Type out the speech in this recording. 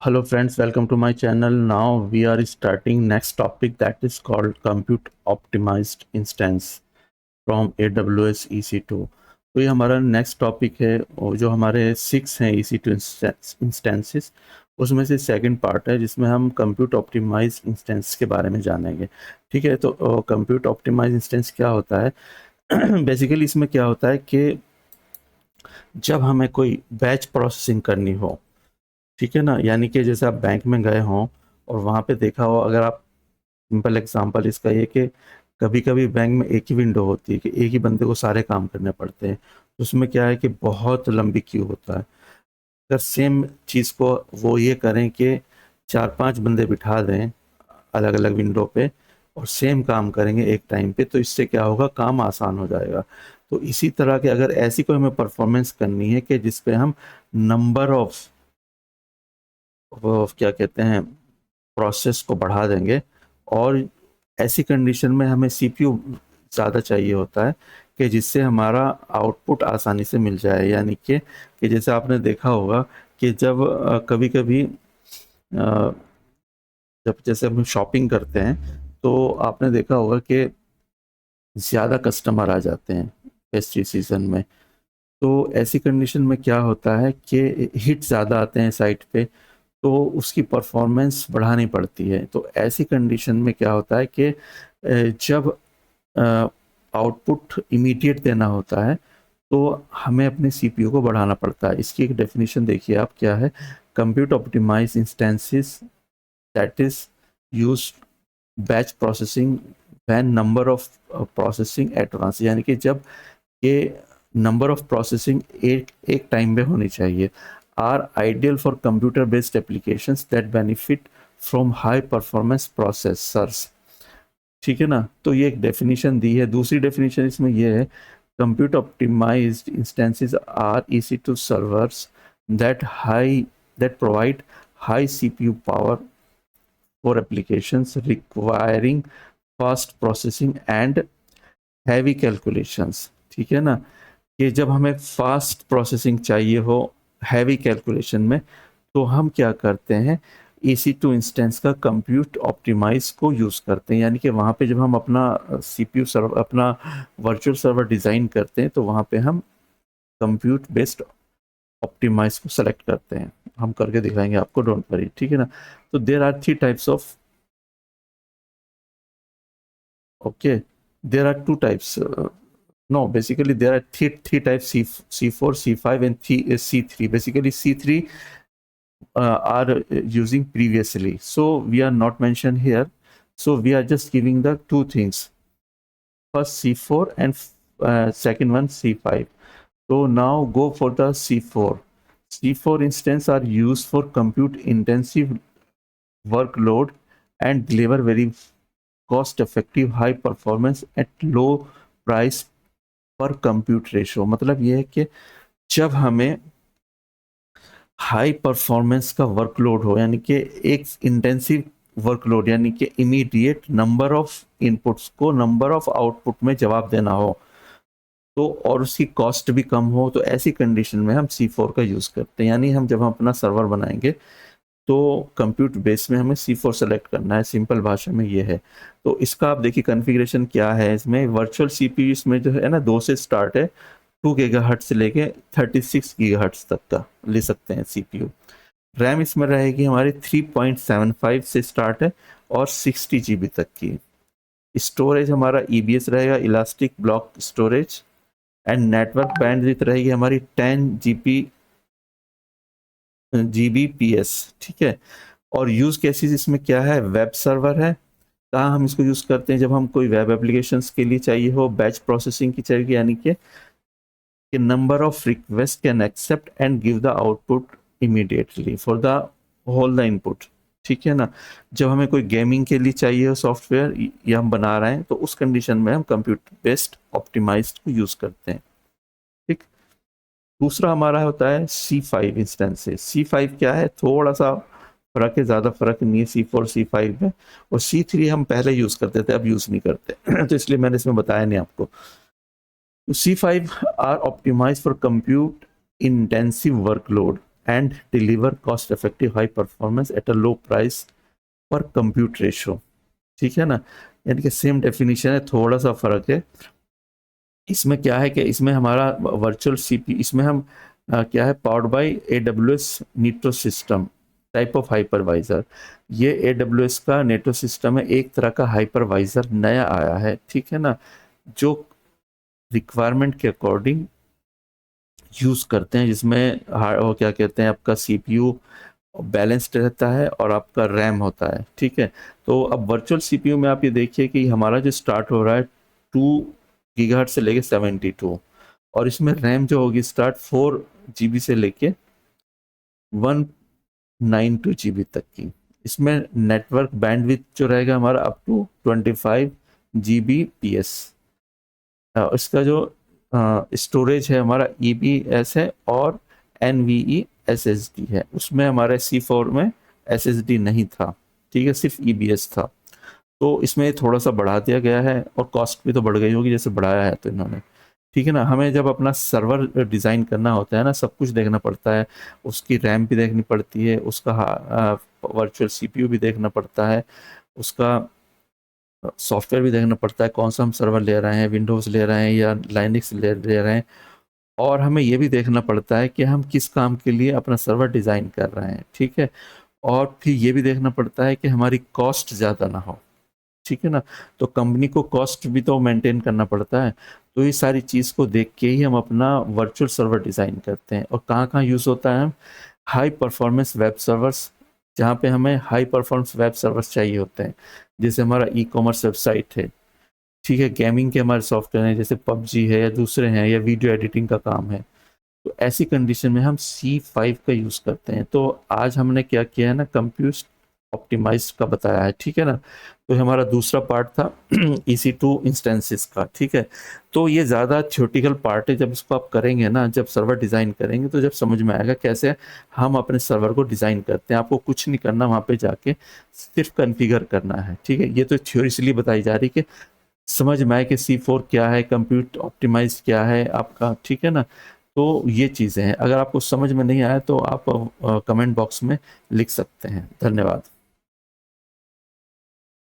Hello friends, welcome to my channel. Now we are starting next topic that is called compute optimized instance from AWS EC2। तो ये हमारा next topic है और जो हमारे 6 हैं EC2 इंस्टेंसेस उसमें से सेकंड पार्ट है जिसमें हम कंप्यूट ऑप्टिमाइज इंस्टेंस के बारे में जानेंगे। ठीक है, तो कंप्यूट ऑप्टिमाइज इंस्टेंस क्या होता है बेसिकली इसमें क्या होता है कि जब हमें कोई बैच प्रोसेसिंग करनी हो, ठीक है ना, यानी कि जैसे आप बैंक में गए हों और वहाँ पे देखा हो, अगर आप सिंपल एग्जांपल इसका ये कि कभी कभी बैंक में एक ही विंडो होती है कि एक ही बंदे को सारे काम करने पड़ते हैं, तो उसमें क्या है कि बहुत लंबी क्यू होता है। अगर सेम चीज़ को वो ये करें कि 4-5 बंदे बिठा दें अलग अलग विंडो पे और सेम काम करेंगे एक टाइम पे, तो इससे क्या होगा, काम आसान हो जाएगा। तो इसी तरह के अगर ऐसी कोई हमें परफॉर्मेंस करनी है कि जिसपे हम नंबर ऑफ वो क्या कहते हैं प्रोसेस को बढ़ा देंगे, और ऐसी कंडीशन में हमें सीपीयू ज़्यादा चाहिए होता है कि जिससे हमारा आउटपुट आसानी से मिल जाए। यानी कि जैसे आपने देखा होगा कि जब कभी कभी जब जैसे हम शॉपिंग करते हैं तो आपने देखा होगा कि ज़्यादा कस्टमर आ जाते हैं फेस्टिव सीजन में। तो ऐसी कंडीशन में क्या होता है कि हिट ज़्यादा आते हैं साइट पे, तो उसकी परफॉर्मेंस बढ़ानी पड़ती है। तो ऐसी कंडीशन में क्या होता है कि जब आउटपुट इमीडिएट देना होता है तो हमें अपने सीपीयू को बढ़ाना पड़ता है। इसकी एक डेफिनेशन देखिए आप, क्या है, compute optimize instances that is use batch processing when number of processing at once, यानी कि जब ये नंबर ऑफ प्रोसेसिंग एक टाइम में होनी चाहिए, are ideal for computer based applications that benefit from high performance processors. ठीक है ना, तो ये एक डेफिनेशन दी है। दूसरी डेफिनेशन इसमें ये है, compute optimized instances are EC2 servers that provide high CPU power for applications requiring fast processing and heavy calculations. ठीक है ना, कि जब हमें फास्ट प्रोसेसिंग चाहिए हो हैवी कैलकुलेशन में, तो हम क्या करते हैं, EC2 इंस्टेंस का कंप्यूट ऑप्टिमाइज को यूज़ करते हैं। यानी कि वहाँ पे जब हम अपना CPU सर्वर, अपना वर्चुअल सर्वर डिज़ाइन करते हैं, तो वहाँ पे हम कंप्यूट बेस्ड ऑप्टिमाइज को सेलेक्ट करते हैं। हम करके दिखाएंगे आपको, डोंट वरी। ठीक है ना, तो there are 3 types of, okay, there are 2 types, no, basically there are three types, C4, C5 and C3. Basically C3 are using previously, so we are not mentioned here, so we are just giving the 2 things, first C4 and second one C5. So now go for the C4. C4 instance are used for compute intensive workload and deliver very cost effective high performance at low price पर compute ratio. मतलब ये है कि जब हमें high performance का workload हो, यानी कि एक इंटेंसिव वर्कलोड, यानी कि इमीडिएट नंबर ऑफ इनपुट्स को नंबर ऑफ आउटपुट में जवाब देना हो, तो और उसकी कॉस्ट भी कम हो, तो ऐसी कंडीशन में हम C4 का यूज़ करते हैं। यानी हम जब हम अपना सर्वर बनाएंगे तो कंप्यूट बेस में हमें C4 सेलेक्ट करना है, सिंपल भाषा में ये है। तो इसका आप देखिए कॉन्फ़िगरेशन क्या है। इसमें वर्चुअल CPU इसमें जो है ना 2 से स्टार्ट है, 2 गीगाहर्ट्ज़ से लेके 36 गीगाहर्ट्ज़ तक का ले सकते हैं CPU। रैम इसमें रहेगी हमारी 3.75 से स्टार्ट है और 60 GB तक की। स्टोरेज हमारा EBS रहेगा, elastic block storage, and network bandwidth रहेगी हमारी 10 Gbps। ठीक है, और यूज़ केसेस इसमें क्या है, वेब सर्वर है। कहाँ हम इसको यूज़ करते हैं, जब हम कोई वेब एप्लीकेशंस के लिए चाहिए हो बैच प्रोसेसिंग की चाहिए, यानी कि number of request can accept and give the output immediately for the whole the input. ठीक है ना, जब हमें कोई गेमिंग के लिए चाहिए सॉफ्टवेयर या हम बना रहे हैं, तो उस कंडीशन में हम कंप्यूटर बेस्ड ऑप्टिमाइज्ड को यूज़ करते हैं। ठीक, दूसरा हमारा होता है C5 इंस्टेंसेस। C5 क्या है, थोड़ा सा फर्क है, ज़्यादा फर्क नहीं है C4 C5 में। और C3 हम पहले यूज़ करते थे, अब यूज़ नहीं करते तो इसलिए मैंने इसमें बताया नहीं आपको। तो C5 are optimize for compute intensive workload and deliver cost effective high performance at a low price per compute ratio. ठीक है ना, यानी कि सेम डेफिनेशन है, थोड़ा सा फर्क है। इसमें क्या है कि इसमें हमारा वर्चुअल सीपी, इसमें हम क्या है, powered by AWS Nitro system type of hypervisor. ये AWS का नेटो सिस्टम है, एक तरह का हाइपरवाइजर नया आया है, ठीक है ना, जो रिक्वायरमेंट के अकॉर्डिंग यूज करते हैं, जिसमें वो क्या कहते हैं, आपका सीपीयू बैलेंस्ड रहता है और आपका रैम होता है। ठीक है, तो अब वर्चुअल सीपीयू में आप ये देखिए कि हमारा जो स्टार्ट हो रहा है 2 गीगाहर्ट्ज से लेके 72, और इसमें रैम जो होगी स्टार्ट 4 GB से लेके 192 GB तक की। इसमें नेटवर्क बैंडविड्थ जो रहेगा हमारा अप टू 25 Gbps। इसका जो स्टोरेज है हमारा EBS है और NVE SSD है। उसमें हमारे C4 में SSD नहीं था, ठीक है, सिर्फ EBS था। तो इसमें थोड़ा सा बढ़ा दिया गया है, और कॉस्ट भी तो बढ़ गई होगी जैसे बढ़ाया है तो इन्होंने। ठीक है ना, हमें जब अपना सर्वर डिज़ाइन करना होता है ना, सब कुछ देखना पड़ता है, उसकी रैम भी देखनी पड़ती है, उसका वर्चुअल CPU भी देखना पड़ता है, उसका सॉफ्टवेयर भी देखना पड़ता है, कौन सा हम सर्वर ले रहे हैं, विंडोज़ ले रहे हैं या लाइनक्स ले रहे हैं। और हमें ये भी देखना पड़ता है कि हम किस काम के लिए अपना सर्वर डिज़ाइन कर रहे हैं। ठीक है, और फिर ये भी देखना पड़ता है कि हमारी कॉस्ट ज़्यादा ना हो। ठीक है ना, तो कंपनी को कॉस्ट भी तो मेंटेन करना पड़ता है। तो ये सारी चीज़ को देख के ही हम अपना वर्चुअल सर्वर डिज़ाइन करते हैं। और कहाँ कहाँ यूज़ होता है, हाई परफॉर्मेंस वेब सर्वर्स, जहाँ पे हमें हाई परफॉर्मेंस वेब सर्वर्स चाहिए होते हैं, जैसे हमारा E-कॉमर्स वेबसाइट है। ठीक है, गेमिंग के हमारे सॉफ्टवेयर हैं, जैसे PUBG है या दूसरे हैं, या वीडियो एडिटिंग का काम है। तो ऐसी कंडीशन में हम C5 का यूज़ करते हैं। तो आज हमने क्या किया है ना, कंप्यूट ऑप्टिमाइज का बताया है। ठीक है ना, तो हमारा दूसरा पार्ट था EC2 इंस्टेंसेस का। ठीक है, तो ये ज़्यादा थ्योरेटिकल पार्ट है। जब इसको आप करेंगे ना, जब सर्वर डिज़ाइन करेंगे, तो जब समझ में आएगा कैसे हम अपने सर्वर को डिज़ाइन करते हैं। आपको कुछ नहीं करना, वहाँ पे जाके सिर्फ कन्फिगर करना है। ठीक है, ये तो थ्योरी इसलिए बताई जा रही है कि समझ में आए कि C4 क्या है, कंप्यूट ऑप्टिमाइज क्या है आपका। ठीक है ना, तो ये चीज़ें हैं। अगर आपको समझ में नहीं आया तो आप कमेंट बॉक्स में लिख सकते हैं। धन्यवाद।